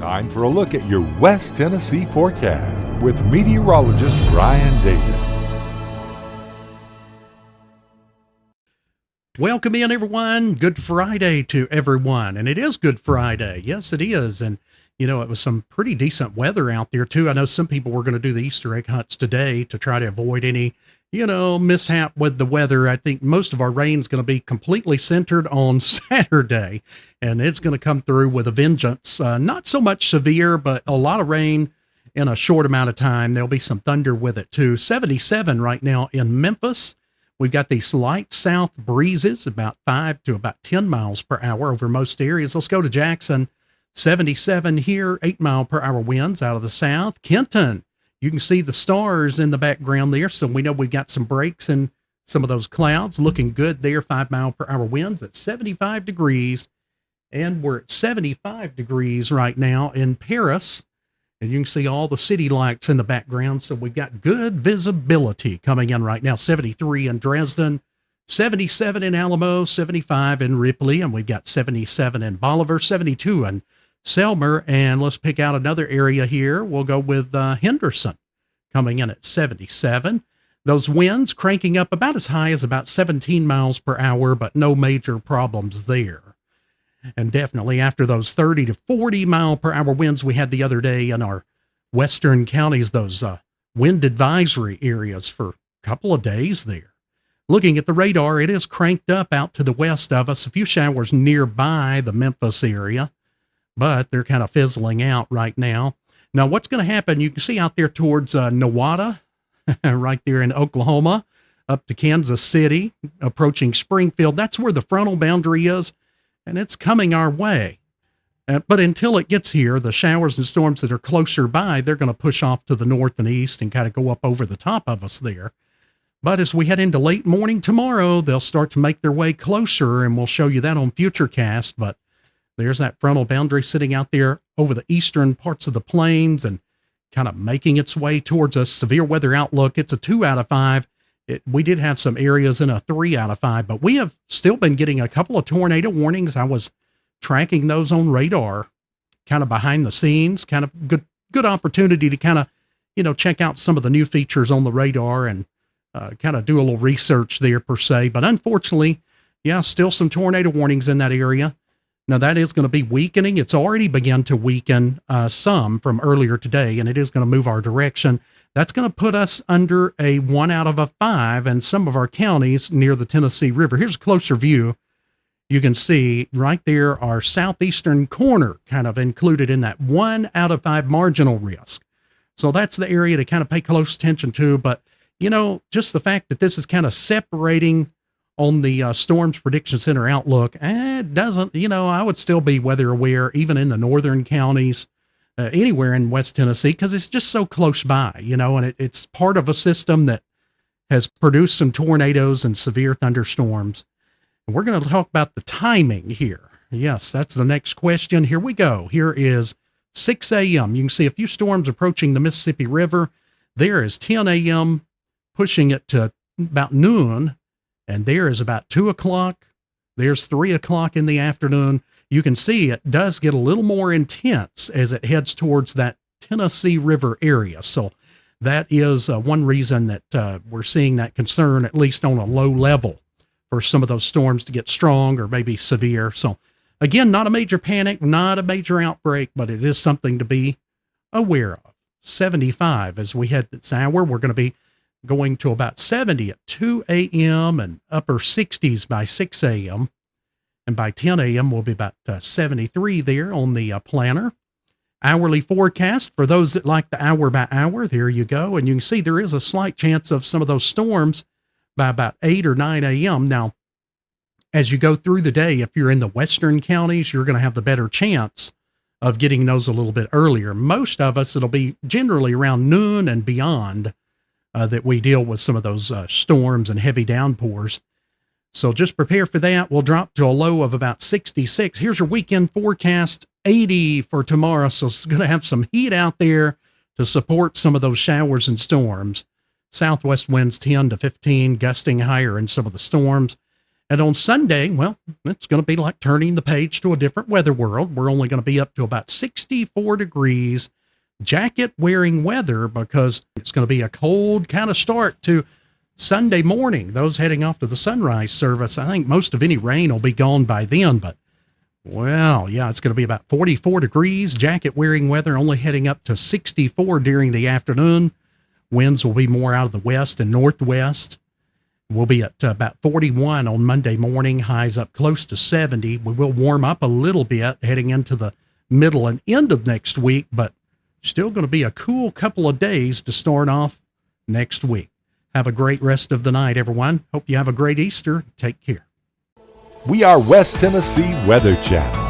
Time for a look at your West Tennessee forecast with meteorologist Brian Davis. Welcome in, everyone. Good Friday to everyone. And it is Good Friday. Yes, it is. And, you know, it was some pretty decent weather out there, too. I know some people were going to do the Easter egg hunts today to try to avoid any, mishap with the weather. I think most of our rain is going to be completely centered on Saturday, and it's going to come through with a vengeance. Not so much severe, but a lot of rain in a short amount of time. There'll be some thunder with it, too. 77 right now in Memphis. We've got these light south breezes, about 5 to about 10 miles per hour over most areas. Let's go to Jackson, 77 here, 8 mile per hour winds out of the south. Kenton, you can see the stars in the background there, so we know we've got some breaks in some of those clouds. Looking good there, 5 mile per hour winds at 75 degrees. And we're at 75 degrees right now in Paris. And you can see all the city lights in the background. So we've got good visibility coming in right now. 73 in Dresden, 77 in Alamo, 75 in Ripley, and we've got 77 in Bolivar, 72 in Selmer. And let's pick out another area here. We'll go with Henderson coming in at 77. Those winds cranking up about as high as about 17 miles per hour, but no major problems there. And definitely after those 30 to 40 mile per hour winds we had the other day in our western counties, those wind advisory areas for a couple of days there. Looking at the radar, it is cranked up out to the west of us. A few showers nearby the Memphis area, but they're kind of fizzling out right now. Now, what's going to happen, you can see out there towards Nowata, right there in Oklahoma, up to Kansas City, approaching Springfield. That's where the frontal boundary is. And it's coming our way. But until it gets here, the showers and storms that are closer by, they're going to push off to the north and east and kind of go up over the top of us there. But as we head into late morning tomorrow, they'll start to make their way closer, and we'll show you that on Futurecast. But there's that frontal boundary sitting out there over the eastern parts of the plains and kind of making its way towards us. Severe weather outlook, it's a 2 out of 5. We did have some areas in a 3 out of 5, but we have still been getting a couple of tornado warnings. I was tracking those on radar, kind of behind the scenes, kind of good opportunity to kind of, check out some of the new features on the radar and kind of do a little research there per se. But unfortunately, still some tornado warnings in that area. Now that is going to be weakening. It's already begun to weaken some from earlier today, and it is going to move our direction. That's going to put us under a 1 out of a 5 in some of our counties near the Tennessee River. Here's a closer view. You can see right there our southeastern corner kind of included in that 1 out of 5 marginal risk. So that's the area to kind of pay close attention to. But, just the fact that this is kind of separating on the Storms Prediction Center outlook, it doesn't, I would still be weather aware, even in the northern counties. Anywhere in West Tennessee, because it's just so close by, and it's part of a system that has produced some tornadoes and severe thunderstorms. And we're going to talk about the timing here. Yes, that's the next question. Here we go. Here is 6 a.m. You can see a few storms approaching the Mississippi River. There is 10 a.m. pushing it to about noon, and there is about 2 o'clock. There's 3 o'clock in the afternoon. You can see it does get a little more intense as it heads towards that Tennessee River area. So that is one reason that we're seeing that concern, at least on a low level, for some of those storms to get strong or maybe severe. So again, not a major panic, not a major outbreak, but it is something to be aware of. 75 as we head this hour. We're going to be going to about 70 at 2 a.m. and upper 60s by 6 a.m. And by 10 a.m., we'll be about 73 there on the planner. Hourly forecast for those that like the hour by hour. There you go. And you can see there is a slight chance of some of those storms by about 8 or 9 a.m. Now, as you go through the day, if you're in the western counties, you're going to have the better chance of getting those a little bit earlier. Most of us, it'll be generally around noon and beyond that we deal with some of those storms and heavy downpours. So just prepare for that. We'll drop to a low of about 66. Here's your weekend forecast, 80 for tomorrow. So it's going to have some heat out there to support some of those showers and storms. Southwest winds 10 to 15, gusting higher in some of the storms. And on Sunday, well, it's going to be like turning the page to a different weather world. We're only going to be up to about 64 degrees, jacket wearing weather, because it's going to be a cold kind of start to Sunday morning. Those heading off to the sunrise service, I think most of any rain will be gone by then, but well, yeah, it's going to be about 44 degrees, jacket wearing weather, only heading up to 64 during the afternoon. Winds will be more out of the west and northwest. We'll be at about 41 on Monday morning, highs up close to 70. We will warm up a little bit heading into the middle and end of next week, but still going to be a cool couple of days to start off next week. Have a great rest of the night, everyone. Hope you have a great Easter. Take care. We are West Tennessee Weather Channel.